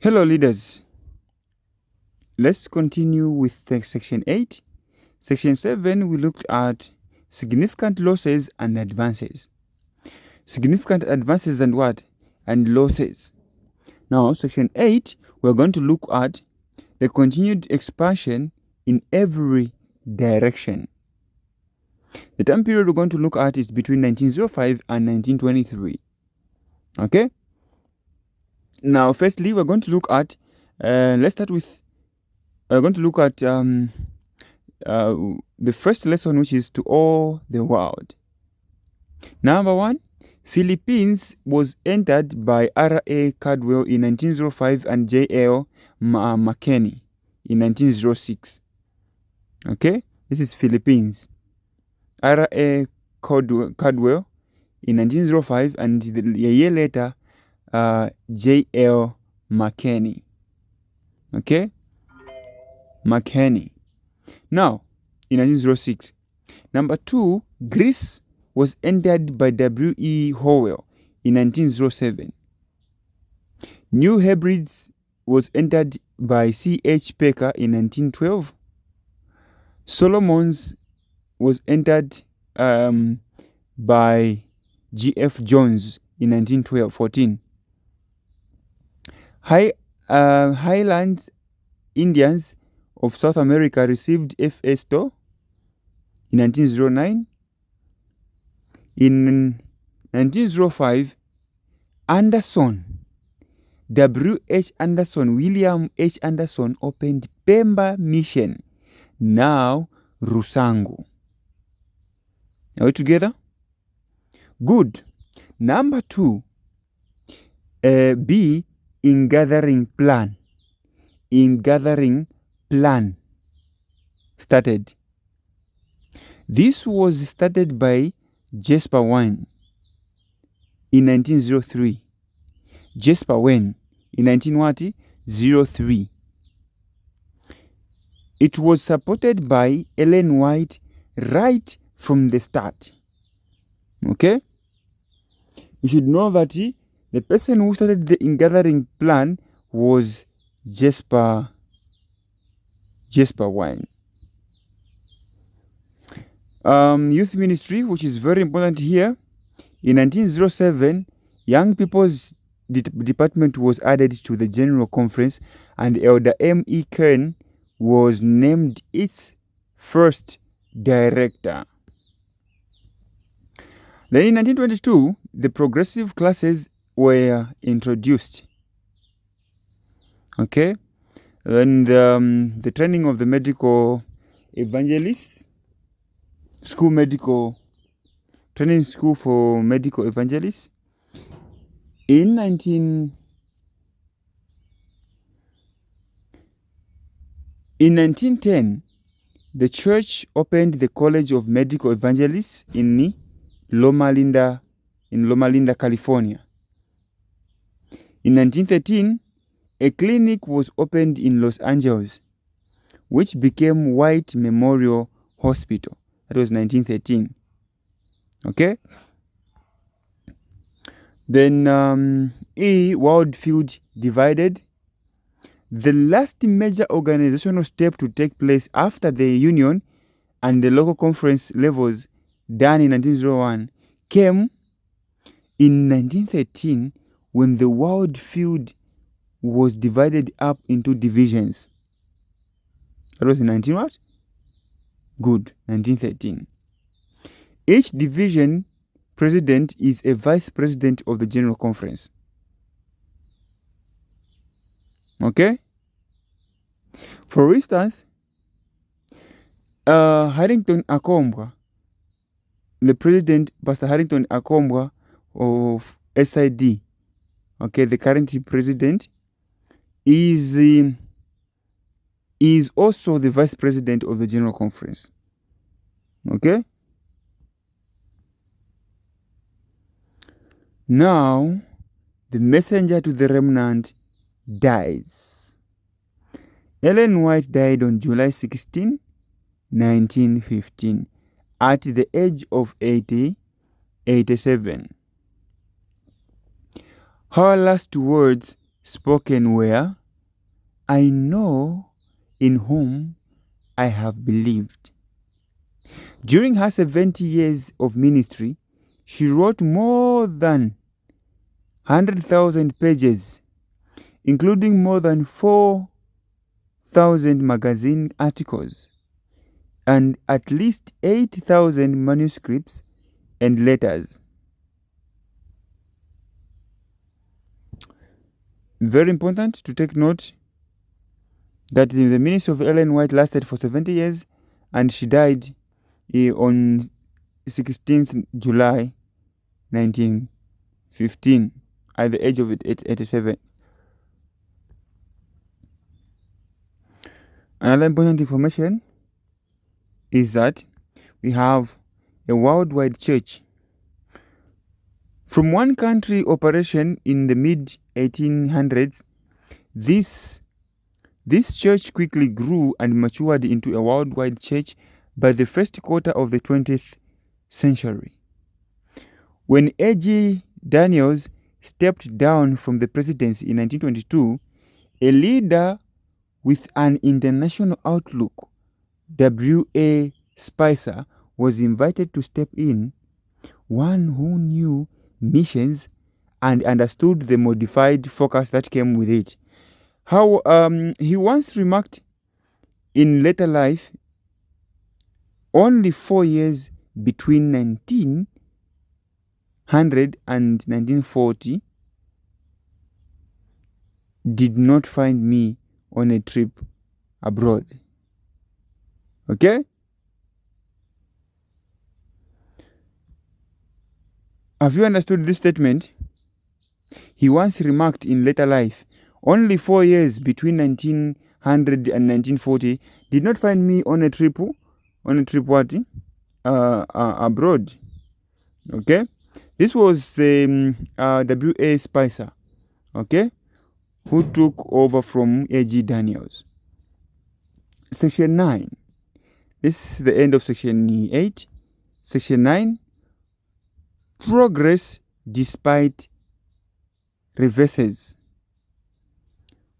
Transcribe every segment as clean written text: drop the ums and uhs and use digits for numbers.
Hello, leaders. Let's continue with section 8. Section 7, we looked at significant losses and advances. Significant advances and what? And losses. Now, section 8, we're going to look at the continued expansion in every direction. The time period we're going to look at is between 1905 and 1923. Okay? Now, firstly, we're going to look at, let's start with, we're going to look at the first lesson, which is to all the world. Number 1, Philippines was entered by R.A. Caldwell in 1905 and J.L. McKinney in 1906. Okay, this is Philippines. R.A. Caldwell in 1905 and a year later, J.L. McKinney. Okay, McKinney. Now, in 1906. Number 2, Greece was entered by W.E. Howell in 1907. New Hebrides was entered by C.H. Pecker in 1912. Solomons was entered by G.F. Jones in 1914. Highlands Indians of South America received F.A. Stowe in 1909. In 1905, W.H. Anderson, William H. Anderson opened Pemba Mission, now Rusangu. Are we together? Good. Number 2, B, in gathering plan. In gathering plan started. This was started by Jasper Wayne in 1903. Jasper Wayne in 1903. It was supported by Ellen White right from the start. Okay? You should know that the person who started the in-gathering plan was Jasper Wayne. Youth ministry, which is very important here. In 1907, Young People's Department was added to the General Conference, and Elder M.E. Kern was named its first director. Then in 1922, the progressive classes were introduced. Okay? Then the training of the medical evangelists, training school for medical evangelists. In 1910, the church opened the College of Medical Evangelists in Loma Linda, California. In 1913, a clinic was opened in Los Angeles, which became White Memorial Hospital. That was 1913. Okay? Then World Field divided. The last major organizational step to take place after the union and the local conference levels done in 1901 came in 1913 when the World Field was divided up into divisions. That was in 19 what? Good, 1913. Each division president is a vice president of the General Conference. Okay? For instance, Harrington Akombwa, the president, Pastor Harrington Akombwa of SID, okay, the current president, is also the vice president of the General Conference. Okay? Now, the messenger to the remnant dies. Ellen White died on July 16, 1915, at the age of 87. Her last words spoken were, I know in whom I have believed. During her 70 years of ministry, she wrote more than 100,000 pages, including more than 4,000 magazine articles and at least 8,000 manuscripts and letters. Very important to take note that the ministry of Ellen White lasted for 70 years and she died on 16th July 1915 at the age of 87. Another important information is that we have a worldwide church. From one country operation in the mid-1800s, this church quickly grew and matured into a worldwide church by the first quarter of the 20th century. When A.G. Daniels stepped down from the presidency in 1922, a leader with an international outlook, W.A. Spicer, was invited to step in, one who knew missions and understood the modified focus that came with it. How he once remarked in later life, only 4 years between 1900 and 1940 did not find me on a trip abroad. Okay? Have you understood this statement? He once remarked in later life, only 4 years between 1900 and 1940 did not find me on a trip abroad. Okay? This was W.A. Spicer, okay, who took over from A.G. Daniels. Section 9. This is the end of section 8. Section 9. Progress despite reverses.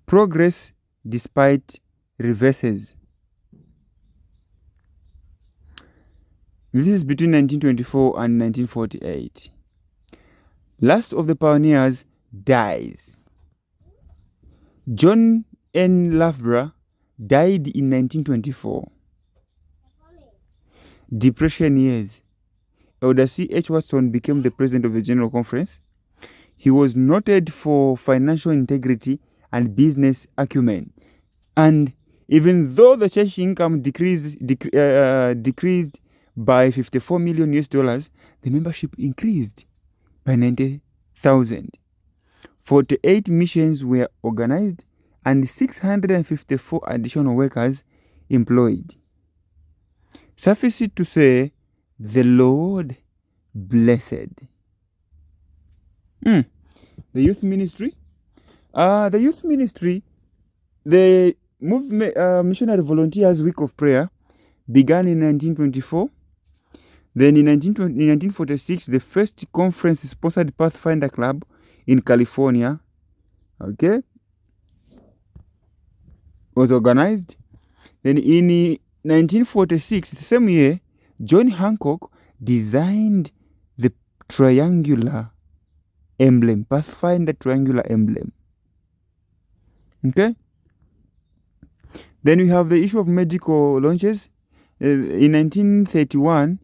Progress despite reverses. This is between 1924 and 1948. Last of the pioneers dies. John N. Loughborough died in 1924. Depression years. Elder C. H. Watson became the president of the General Conference. He was noted for financial integrity and business acumen. And even though the church income decreased by $54 million, the membership increased by 90,000. 48 missions were organized and 654 additional workers employed. Suffice it to say, the Lord blessed. The youth ministry. The Missionary Volunteers Week of Prayer began in 1924. Then in 1946, the first conference-sponsored Pathfinder Club in California, okay, was organized. Then in 1946, the same year, John Hancock designed the triangular emblem, Pathfinder triangular emblem. Okay. Then we have the issue of medical launches. In 1931,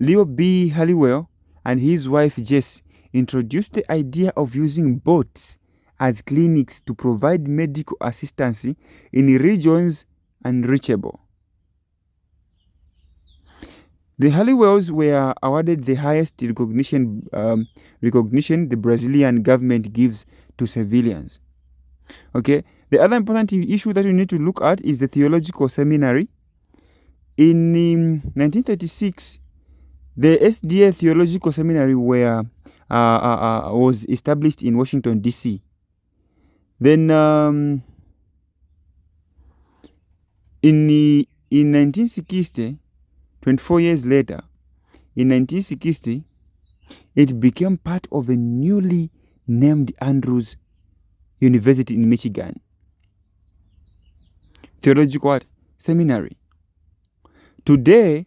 Leo B. Halliwell and his wife Jess introduced the idea of using boats as clinics to provide medical assistance in regions unreachable. The Halliwells were awarded the highest recognition the Brazilian government gives to civilians. Okay. The other important issue that we need to look at is the theological seminary. In 1936, the SDA Theological Seminary was established in Washington, D.C. Then in 1960, 24 years later, in 1960, it became part of a newly named Andrews University in Michigan. Theological what? Seminary. Today,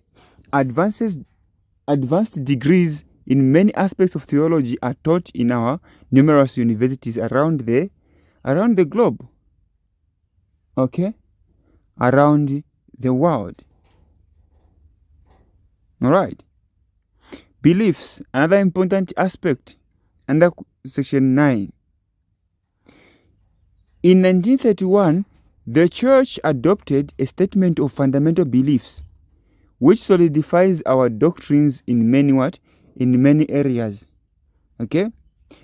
advanced degrees in many aspects of theology are taught in our numerous universities around the globe. Okay? Around the world. All right. Beliefs, another important aspect under section 9. In 1931, the church adopted a statement of fundamental beliefs which solidifies our doctrines in many areas. Okay?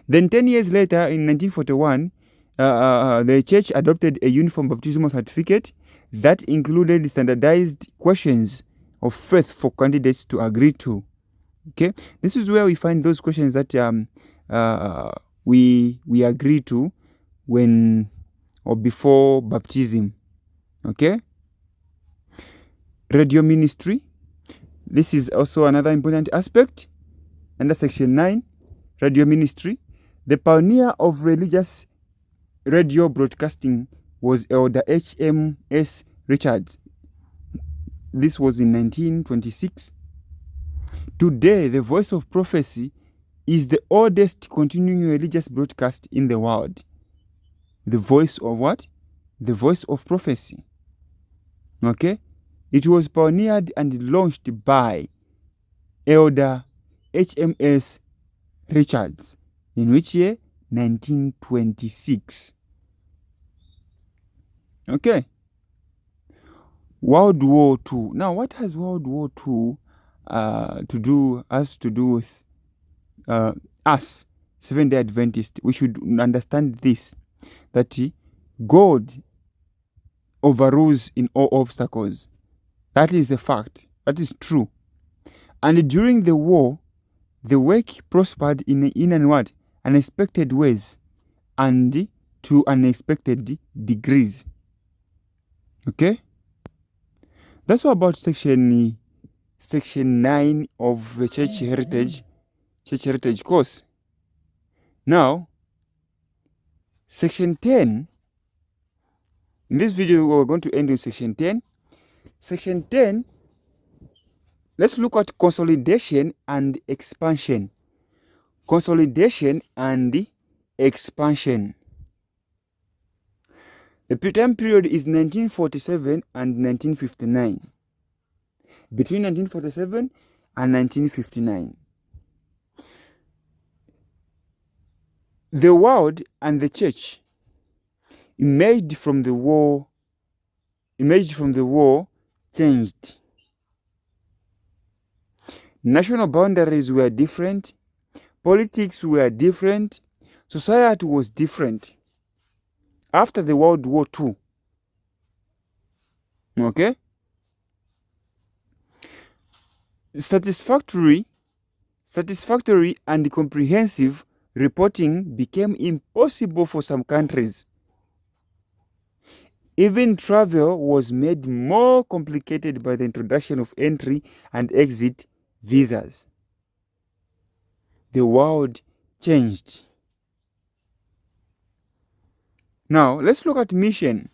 Then 10 years later, in 1941, the church adopted a uniform baptismal certificate that included standardized questions of faith for candidates to agree to. Okay? This is where we find those questions that we agree to when or before baptism. Okay? Radio ministry. This is also another important aspect under section 9. Radio ministry. The pioneer of religious radio broadcasting was Elder H.M.S. Richards. This was in 1926. Today, the Voice of Prophecy is the oldest continuing religious broadcast in the world. The voice of what? The Voice of Prophecy. Okay? It was pioneered and launched by Elder H.M.S. Richards. In which year? 1926. Okay. World War II. Now, what has World War II to do with us, Seventh-day Adventists? We should understand this, that God overrules in all obstacles. That is the fact. That is true. And during the war, the work prospered in unexpected ways and to unexpected degrees. Okay? That's all about section 9 of the church heritage course. Now, section 10. In this video, we're going to end with section 10. Section 10, let's look at consolidation and expansion. Consolidation and expansion. The time period is 1947 and 1959. Between 1947 and 1959. The world and the church emerged from the war, changed. National boundaries were different, politics were different, society was different after the World War II. Okay? Satisfactory and comprehensive reporting became impossible for some countries. Even travel was made more complicated by the introduction of entry and exit visas. The world changed. Now, let's look at mission.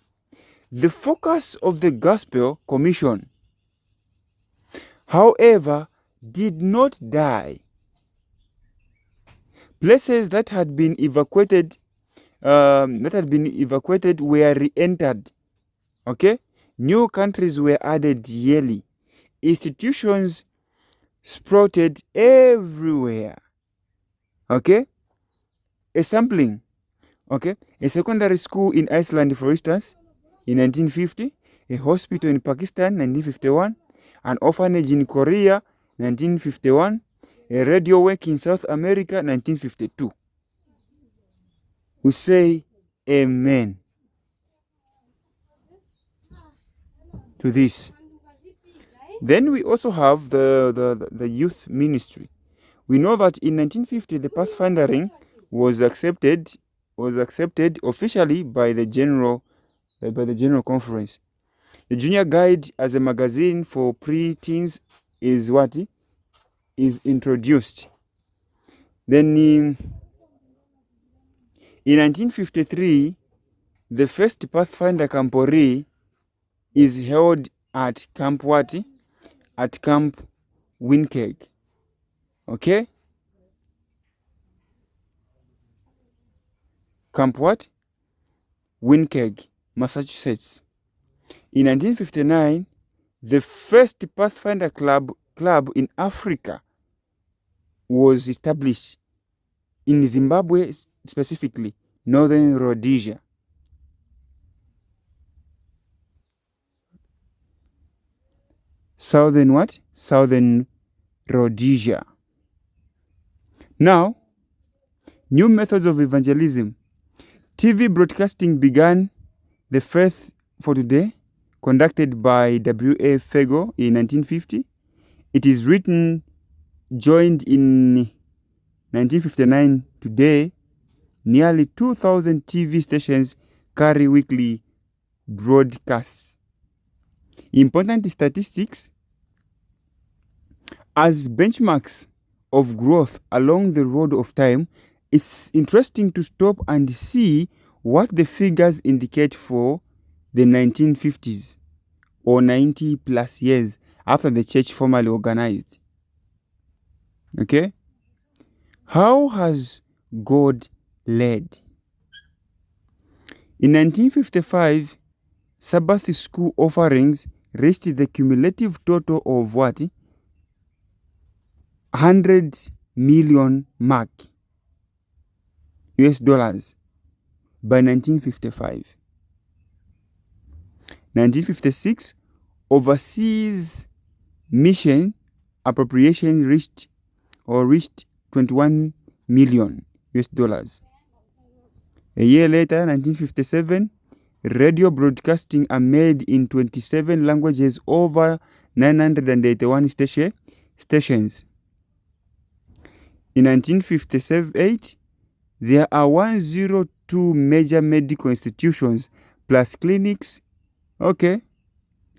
The focus of the Gospel Commission, however, did not die. Places that had been evacuated were re-entered. Okay? New countries were added yearly. Institutions sprouted everywhere. Okay? A sampling. Okay? A secondary school in Iceland, for instance, in 1950. A hospital in Pakistan, 1951. An orphanage in Korea, 1951. A radio work in South America, 1952. We say amen to this. Then we also have the youth ministry. We know that in 1950 the pathfindering was accepted officially by the general conference. The Junior Guide as a magazine for pre-teens is introduced. Then In 1953, the first Pathfinder Camporee is held at Camp what? At Camp Winkeg. Okay? Camp what? Winkeg, Massachusetts. In 1959, the first Pathfinder club in Africa was established in Zimbabwe, specifically Northern Rhodesia. Southern what? Southern Rhodesia. Now, new methods of evangelism. TV broadcasting began, the first for today, conducted by W.A. Fego in 1950. It is written, joined in 1959. Today, nearly 2,000 TV stations carry weekly broadcasts. Important statistics as benchmarks of growth along the road of time. It's interesting to stop and see what the figures indicate for the 1950s or 90 plus years after the church formally organized. Okay? How has God led? In 1955, Sabbath school offerings reached the cumulative total of what? 100 million mark US dollars by 1955. 1956, overseas mission appropriation reached 21 million US dollars. A year later, 1957, radio broadcasting are made in 27 languages over 981 stations. In 1958, there are 102 major medical institutions plus clinics, okay,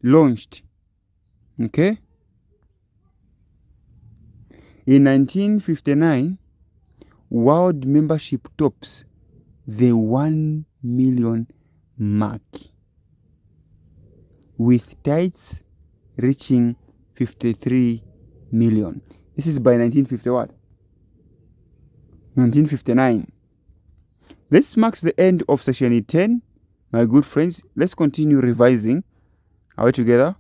launched. Okay. In 1959, world membership tops the 1 million mark, with tithes reaching 53 million. This is by 1959. This marks the end of section 10. My good friends, let's continue revising. Are we together?